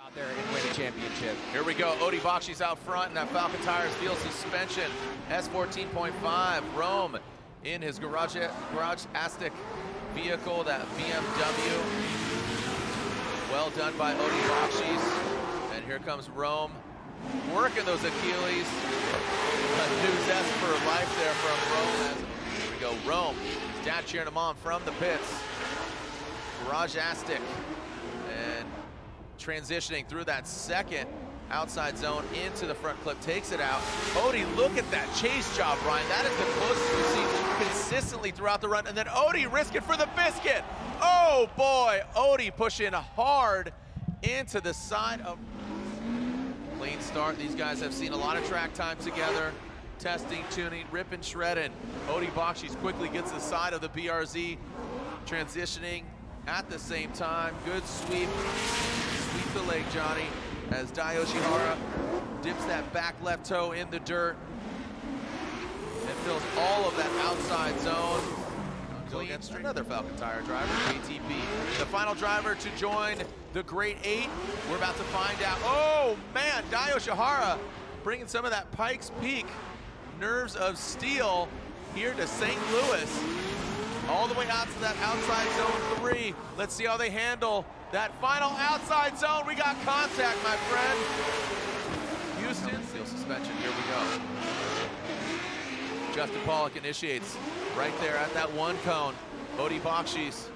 out there and win a championship. Here we go. Bakchis out front in that Falcon Tires field suspension. S14.5. Rome in his garage Aztec vehicle, that BMW. Well done by Bakchis. And here comes Rome working those Achilles. A new zest for life there from Rome. Here we go. Rome. His dad cheering him on from the pits. Garage Aztec. And transitioning through that second outside zone into the front clip, takes it out. Look at that chase job, Ryan. That is the closest we've seen consistently throughout the run. And then risking for the biscuit. Oh boy, pushing hard into the side of. Clean start. These guys have seen a lot of track time together. Testing, tuning, ripping, shredding. Bakchis quickly gets the side of the BRZ, transitioning at the same time. Good sweep. Sweep the leg, Johnny, as Dai Yoshihara dips that back left toe in the dirt and fills all of that outside zone. Go against another Falcon Tire driver, JTP. The final driver to join the Great Eight. We're about to find out. Oh man, Dai Yoshihara bringing some of that Pikes Peak nerves of steel here to St. Louis. All the way out to that outside zone 3. Let's see how they handle that final outside zone. We got contact, my friend. Houston, steel suspension, here we go. Justin Pawlak initiates right there at that one cone. Bakchis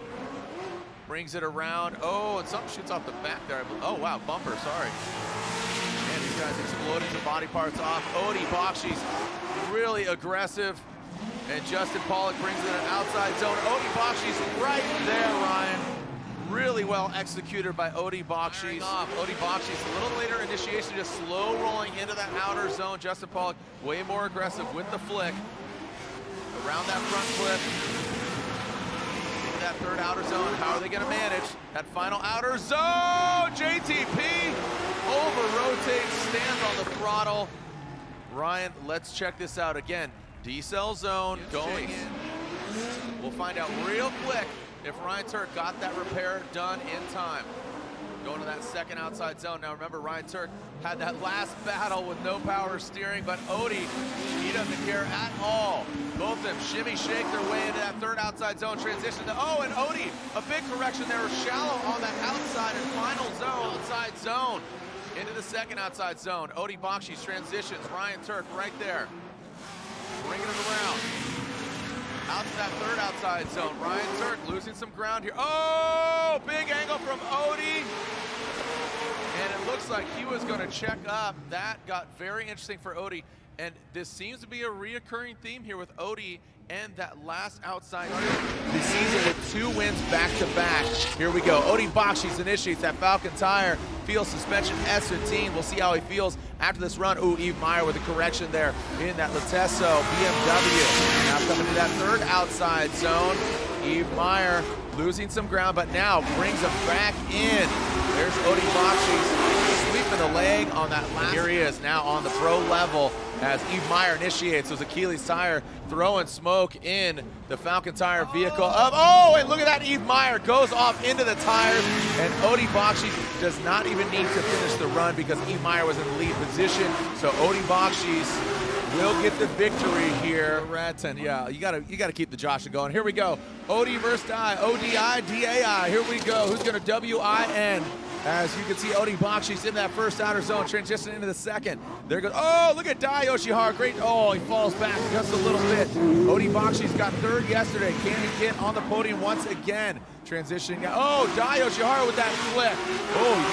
brings it around. Oh, and something shoots off the back there. Oh, wow, bumper, sorry. Man, these guys exploding some body parts off. Bakchis really aggressive. And Justin Pawlak brings it an outside zone. Bakchis right there, Ryan. Really well executed by Bakchis. Bakchis, a little later initiation, just slow rolling into that outer zone. Justin Pawlak way more aggressive with the flick. Around that front clip. Into that third outer zone. How are they gonna manage that final outer zone? JTP over-rotates, stands on the throttle. Ryan, let's check this out again. D-cell zone going in. We'll find out real quick if Ryan Tuerck got that repair done in time. Going to that second outside zone. Now remember, Ryan Tuerck had that last battle with no power steering, but he doesn't care at all. Both of them shimmy shake their way into that third outside zone transition. And a big correction there, shallow on that outside and final zone, outside zone. Into the second outside zone. Bakchis transitions, Ryan Tuerck right there. Bringing it around. Out to that third outside zone. Ryan Tuerck losing some ground here. Oh, big angle from And it looks like he was going to check up. That got very interesting for And this seems to be a reoccurring theme here with and that last outside zone. The season with 2 wins back-to-back. Here we go. Bakchis initiates that Falcon Tire field suspension S15. We'll see how he feels after this run. Yves Meyer with a correction there in that Latesso BMW. Now coming to that third outside zone. Yves Meyer losing some ground, but now brings him back in. There's Bakchis sweeping the leg on that last. Here he is now on the pro level as Yves Meyer initiates those Achilles tire, throwing smoke in the Falcon Tire vehicle. And look at that, Yves Meyer goes off into the tires, and Bakchis does not even need to finish the run because Yves Meyer was in the lead position. So Bakchis will get the victory here. Yeah, you gotta keep the Joshua going. Here we go. Versus Dai. Dai. Here we go. Who's gonna win? As you can see, Bakchis in that first outer zone, transitioning into the second. There goes, look at Dai Yoshihara, great, he falls back just a little bit. Bakchis got third yesterday. Can he get on the podium once again? Transitioning, Dai Yoshihara with that flip.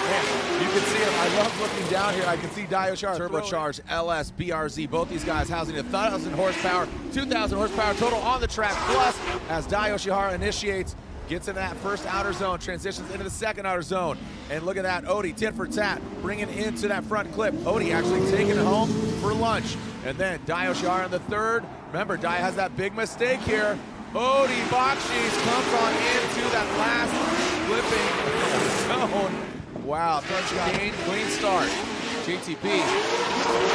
Man, you can see him, I love looking down here. I can see Dai Yoshihara. Turbocharged LS, BRZ, both these guys housing 1,000 horsepower, 2,000 horsepower total on the track, plus as Dai Yoshihara initiates, gets in that first outer zone, transitions into the second outer zone. And look at that, tit for tat, bringing into that front clip. actually taking it home for lunch. And then Dai Yoshihara in the third. Remember, Dai has that big mistake here. Bakchis comes on into that last flipping zone. Wow, clean start. JTP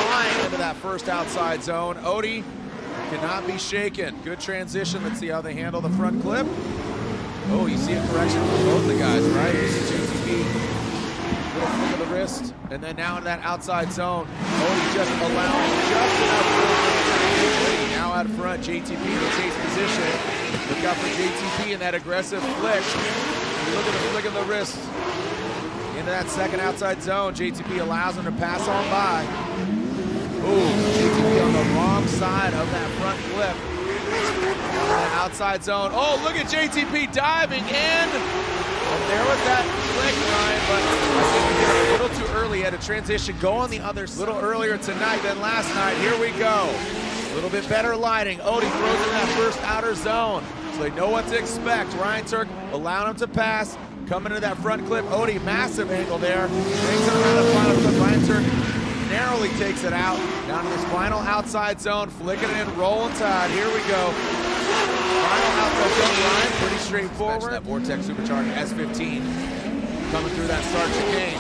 flying into that first outside zone. cannot be shaken. Good transition. Let's see how they handle the front clip. You see a correction from both the guys, right? You see JTP Little flick of the wrist, and then now in that outside zone. Odie just allowing just enough room. Now out front, JTP in the chase position. Look out for JTP in that aggressive flick. Look at the flick of the wrist. Into that second outside zone, JTP allows him to pass on by. Ooh, JTP on the wrong side of that front flip. Outside zone. Oh, look at JTP diving in. And there was that flick, Ryan, but I think we did it a little too early. Had a transition go on the other side. A little earlier tonight than last night. Here we go. A little bit better lighting. Odie throws in that first outer zone, so they know what to expect. Ryan Tuerck allowing him to pass. Coming to that front clip. Odie, massive angle there. Brings it around the final clip. Ryan Tuerck narrowly takes it out. Down to this final outside zone. Flicking it in, rolling tide. Here we go. Final outside zone, Ryan, pretty straightforward. That Vortex Supercharged S15 coming through that start chicane.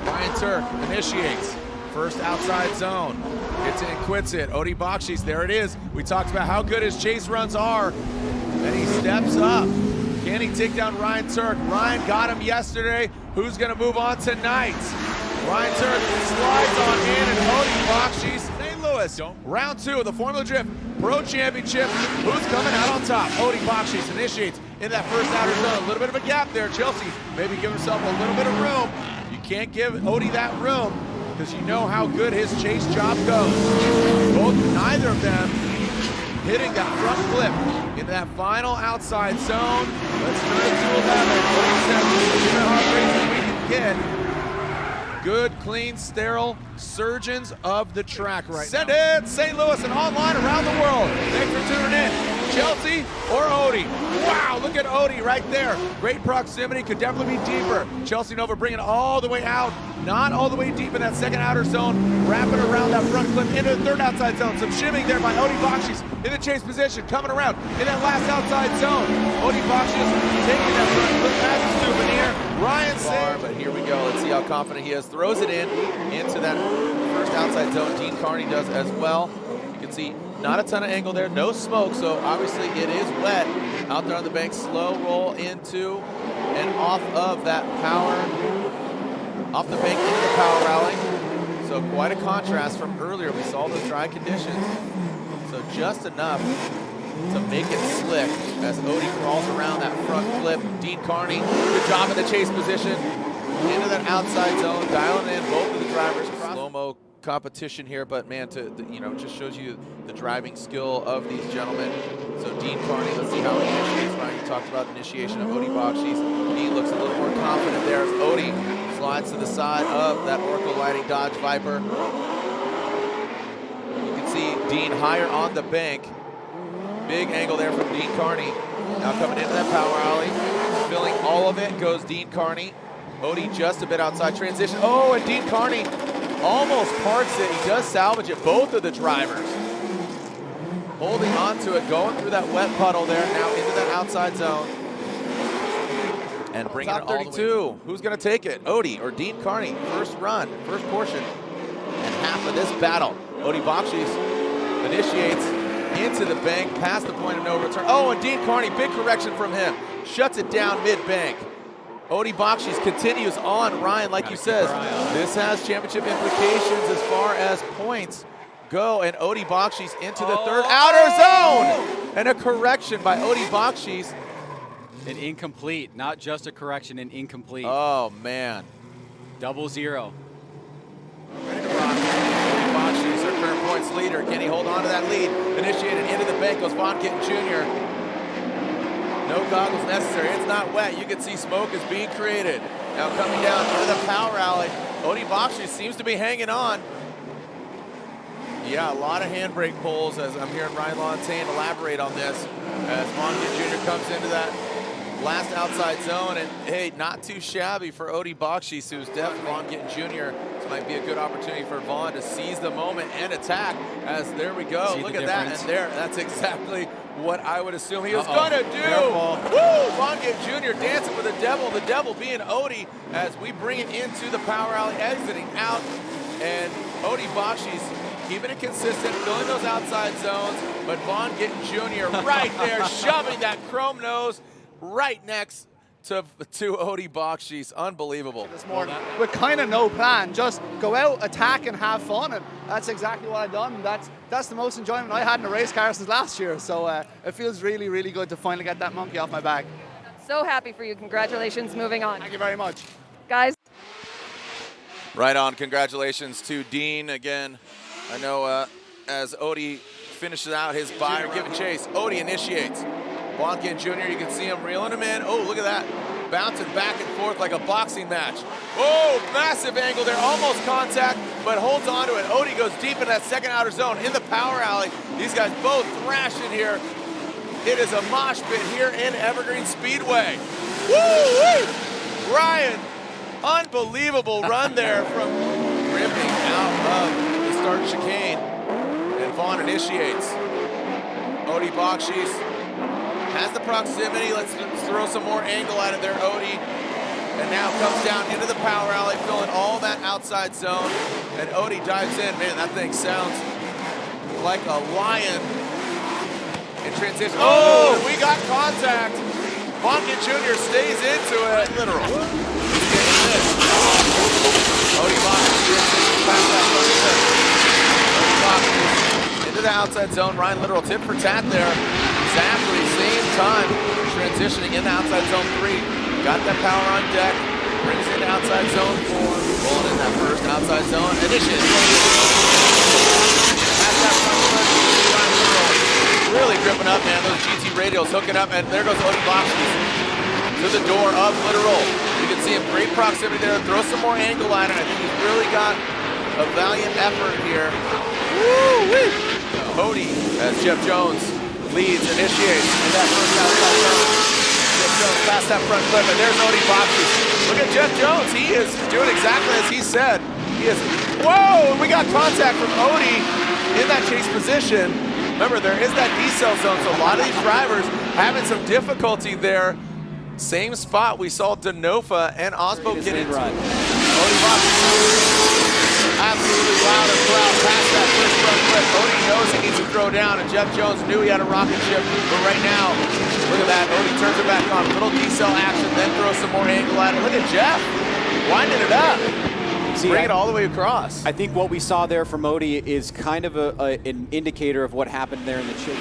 Ryan Tuerck initiates. First outside zone. Gets it and quits it. Odie Bakchis, there it is. We talked about how good his chase runs are. Then he steps up. Can he take down Ryan Tuerck? Ryan got him yesterday. Who's going to move on tonight? Ryan Tuerck slides on in, and Odie Bakchis, St. Louis. Round 2 of the Formula Drift Pro Championship. Who's coming out on top? Odie Bakchis initiates in that first outer zone. A little bit of a gap there. Chelsea maybe give himself a little bit of room. You can't give Odie that room because you know how good his chase job goes. Neither of them hitting that front flip into that final outside zone. Let's turn it to 11. Odie says this is the hard racing we can get. Good, clean, sterile surgeons of the track right now. Send it, St. Louis and online around the world. Thanks for tuning in. Chelsea or Odie? Wow, look at Odie right there. Great proximity, could definitely be deeper. Chelsea Nova bringing it all the way out, not all the way deep in that second outer zone, wrapping around that front clip into the third outside zone. Some shimming there by Odie Bakchis in the chase position, coming around in that last outside zone. Odie Bakchis taking that front clip as a souvenir. Ryan saved. But here we go. Let's see how confident he is. Throws it into that first outside zone. Dean Kearney does as well. You can see not a ton of angle there, no smoke, so obviously it is wet out there on the bank. Slow roll into and off of that power, off the bank into the power rally. So quite a contrast from earlier. We saw those dry conditions. So just enough to make it slick as Odie crawls around that front flip. Dean Kearney, good job in the chase position. Into that outside zone, dialing in both of the drivers. Slow-mo competition here, but man, just shows you the driving skill of these gentlemen. So Dean Kearney, let's see how he initiates. Ryan, you talked about initiation of Odie Bakchis. He looks a little more confident there as Odie slides to the side of that Oracle Lighting Dodge Viper. You can see Dean higher on the bank. Big angle there from Dean Kearney. Now coming into that power alley, filling all of it goes Dean Kearney. Odie just a bit outside transition. Oh, and Dean Kearney almost parks it. He does salvage it. Both of the drivers holding on to it, going through that wet puddle there, now into that outside zone. And bringing it all 32. Who's going to take it? Odie or Dean Kearney? First run, first portion, and half of this battle. Odie Bakchis initiates into the bank, past the point of no return. Oh, and Dean Kearney, big correction from him. Shuts it down mid-bank. Odie Bakchis continues on. Ryan, like you said, this has championship implications as far as points go. And Odie Bakchis into the third outer zone. And a correction by Odie Bakchis. An incomplete, not just a correction, an incomplete. Oh, man. 0-0. Ready to rock. Odie Bakchis, our current points leader. Can he hold on to that lead? Initiated into the bank goes Vaughn Gittin Jr. No goggles necessary. It's not wet. You can see smoke is being created. Now coming down into the power alley. Odie Bakchis seems to be hanging on. Yeah, a lot of handbrake pulls as I'm hearing Ryan Lontaine elaborate on this as Vaughn Gittin Jr. comes into that last outside zone. And hey, not too shabby for Odie Bakchis, who's definitely Vaughn Gittin Jr. This might be a good opportunity for Vaughn to seize the moment and attack as there we go. Look at that, and there, that's exactly what I would assume he was gonna do. Careful. Woo! Vaughn Gittin Jr. dancing with the devil being Odie as we bring it into the power alley, exiting out. And Odie Bakchis keeping it consistent, filling those outside zones, but Vaughn Gittin Jr. right there, shoving that chrome nose right next to Odie Bakchis. Unbelievable. This morning with kind of no plan, just go out, attack, and have fun, and that's exactly what I've done. That's the most enjoyment I had in a race car since last year. So it feels really, really good to finally get that monkey off my back. So happy for you. Congratulations. Moving on. Thank you very much. Guys. Right on. Congratulations to Dean again. I know as Odie finishes out his buy or give a chase, Odie initiates. Vaughn Gittin Jr., you can see him reeling him in. Oh, look at that. Bouncing back and forth like a boxing match. Oh, massive angle there. Almost contact, but holds on to it. Odie goes deep in that second outer zone in the power alley. These guys both thrashing here. It is a mosh pit here in Evergreen Speedway. Woo-wee! Ryan, unbelievable run there from ripping out of the start chicane. And Vaughn initiates. Odie Bakchis has the proximity. Let's throw some more angle at it there, Odie. And now comes down into the power alley, filling all that outside zone. And Odie dives in. Man, that thing sounds like a lion. In transition. Oh, we got contact. Vaughn Gittin Jr. stays into it. Literal. He's getting this. Odie Bakchis past that front foot. Odie Bakchis into the outside zone. Ryan Literal tip for tat there. Exactly same time. Transitioning in the outside zone 3. Got that power on deck. Brings into outside zone 4. Rolling in that first outside zone. Initiate. Past that front foot. Ryan Literal. Really gripping up, man. Those GT radials hooking up, and there goes Odie Bakchis to the door of Literal. You can see him, great proximity there. Throw some more angle at it. I think he's really got a valiant effort here. Woo-wee! Odie, as Jeff Jones leads, initiates in that first outside zone. Jeff Jones past that front clip, and there's Odie Bakchis. Look at Jeff Jones. He is doing exactly as he said. He is. Whoa! We got contact from Odie in that chase position. Remember, there is that decel zone, so a lot of these drivers having some difficulty there. Same spot we saw Denofa and Osbo get into. Odie Bakchis absolutely loud and proud past that first front flip. Odie knows he needs to throw down, and Jeff Jones knew he had a rocket ship, but right now, look at that. Odie turns it back on. Little decel action, then throws some more angle at it. Look at Jeff winding it up. Bring it all the way across. I think what we saw there from Odie is kind of an indicator of what happened there in the chase.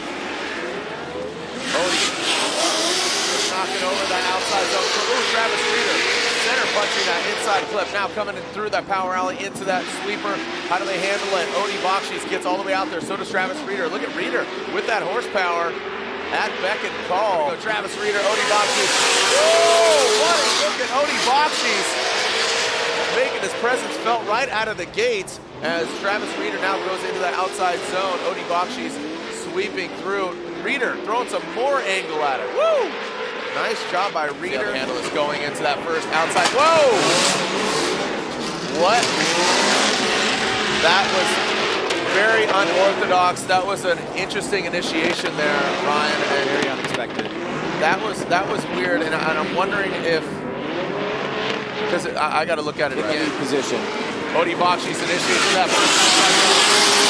Odie just knocking over that outside zone. Ooh, Travis Reeder center punching that inside clip. Now coming in through that power alley into that sweeper. How do they handle it? Odie Bakchis gets all the way out there. So does Travis Reeder. Look at Reeder with that horsepower at beck and call. Go Travis Reeder, Odie Bakchis. Oh, what a look at Odie Bakchis. Making his presence felt right out of the gates as Travis Reeder now goes into that outside zone. Odie Bakchis sweeping through. Reeder throwing some more angle at it. Woo! Nice job by Reeder. The handle is going into that first outside. Whoa! What? That was very unorthodox. That was an interesting initiation there, Ryan. And very unexpected. That was weird, and I'm wondering if. Because I got to look at it again. Position. Odie Bakchis initiates that first outside zone.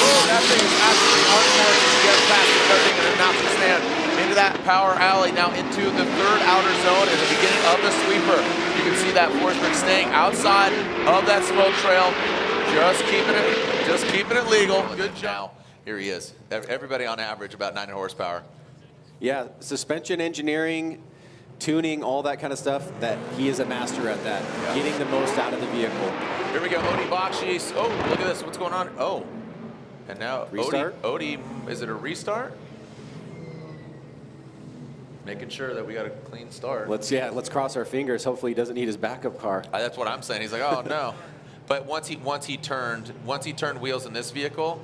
Oh, that thing is absolutely unfortunate to get past the cutting and not to stand into that power alley. Now into the third outer zone at the beginning of the sweeper. You can see that Forsberg staying outside of that smoke trail. Just keeping it legal. Good job. Here he is. Everybody on average about 9 horsepower. Yeah, suspension engineering, tuning, all that kind of stuff, that he is a master at that. Yeah. Getting the most out of the vehicle. Here we go, Odie Bakchis. Oh, look at this, what's going on? Oh, and now restart? Odie, is it a restart? Making sure that we got a clean start. Let's cross our fingers. Hopefully he doesn't need his backup car. That's what I'm saying. He's like, oh no. But once he turned wheels in this vehicle,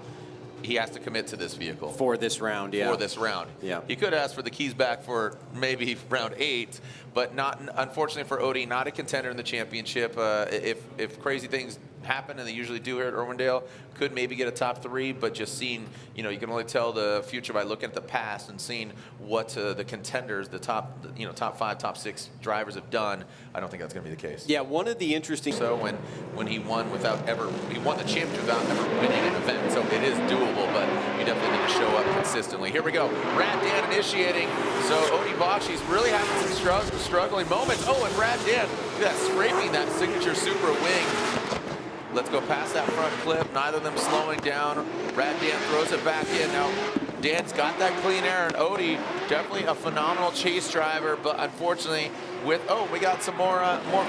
he has to commit to this vehicle. For this round, yeah. For this round. Yeah. He could ask for the keys back for maybe round 8, but not, unfortunately for Odie, not a contender in the championship. If crazy things happen, and they usually do here at Irwindale. Could maybe get a top 3, but just seeing, you know, you can only tell the future by looking at the past and seeing what the contenders, the top, you know, top 5, top 6 drivers have done. I don't think that's going to be the case. Yeah, one of the interesting. So when he won he won the championship without ever winning an event. So it is doable, but you definitely need to show up consistently. Here we go. Brad Dan initiating. So Ene Bakchis really having some struggling moments. Oh, and Brad Dan, look at that, scraping that signature super wing. Let's go past that front clip. Neither of them slowing down. Brad Dan throws it back in. Now, Dan's got that clean air, and Ene, definitely a phenomenal chase driver, but unfortunately, we got some more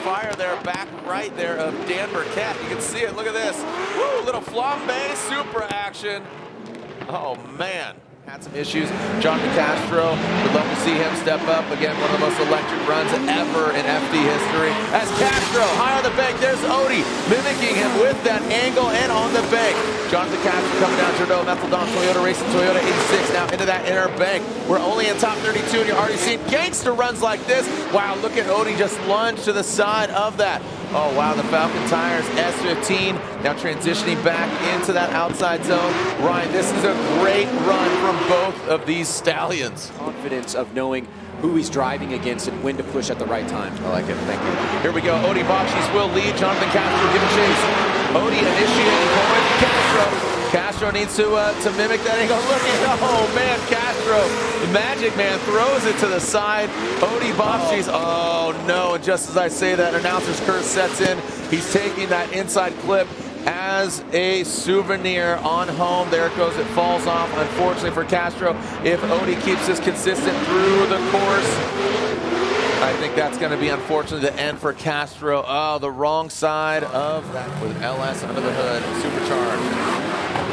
fire there, back right there of Dan Burkett. You can see it, look at this. Woo, little flambe super action. Oh, man. Had some issues. Jonathan Castro, would love to see him step up. Again, one of the most electric runs ever in FD history. As Castro, high on the bank, there's Ene, mimicking him with that angle and on the bank. Jonathan Castro coming down to Trudeau, Methodon, Toyota racing, Toyota 86, now into that inner bank. We're only in top 32, and you're already seeing gangster runs like this. Wow, look at Ene just lunge to the side of that. Oh, wow, the Falcon Tires S15 now transitioning back into that outside zone. Ryan, this is a great run from both of these stallions. Confidence of knowing who he's driving against and when to push at the right time. I like it, thank you. Here we go, Ene Bakchis will lead, Jonathan Castro give a chase. Ene initiating, going to Castro. Castro needs to mimic that angle. Look at, oh man, Castro, the Magic Man throws it to the side. Ene Bakchis, oh no, and just as I say that, announcer's curse sets in. He's taking that inside clip as a souvenir on home. There it goes, it falls off, unfortunately for Castro. If Ene keeps this consistent through the course, I think that's going to be, unfortunately, the end for Castro. Oh, the wrong side of that with LS under the hood, supercharged.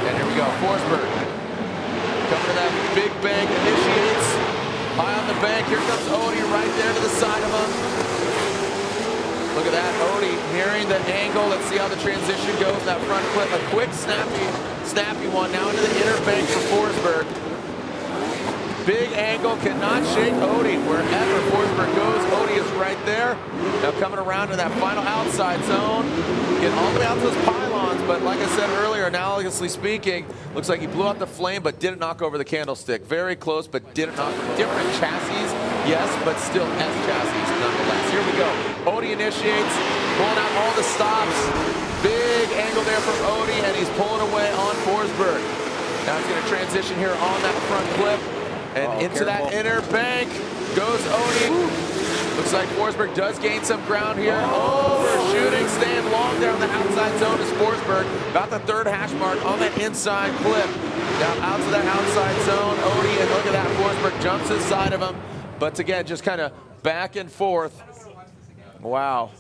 And here we go, Forsberg. Coming to that big bank, initiates. High on the bank, here comes Ene right there to the side of him. Look at that, Ene nearing the angle. Let's see how the transition goes. That front clip, a quick, snappy one. Now into the inner bank for Forsberg. Big angle, cannot shake Ene. Wherever Forsberg goes, Ene is right there. Now coming around to that final outside zone. Getting all the way out to those pylons, but like I said earlier, analogously speaking, looks like he blew out the flame, but didn't knock over the candlestick. Very close, but didn't knock over. Different chassis, yes, but still S chassis nonetheless. Here we go. Ene initiates, pulling out all the stops. Big angle there from Ene, and he's pulling away on Forsberg. Now he's going to transition here on that front clip. And into that inner bank goes Ene. Looks like Forsberg does gain some ground here. Overshooting, staying long there on the outside zone is Forsberg. About the 3rd hash mark on that inside clip. Down out to that outside zone, Ene, and look at that, Forsberg jumps inside of him. But again, just kind of back and forth. Wow.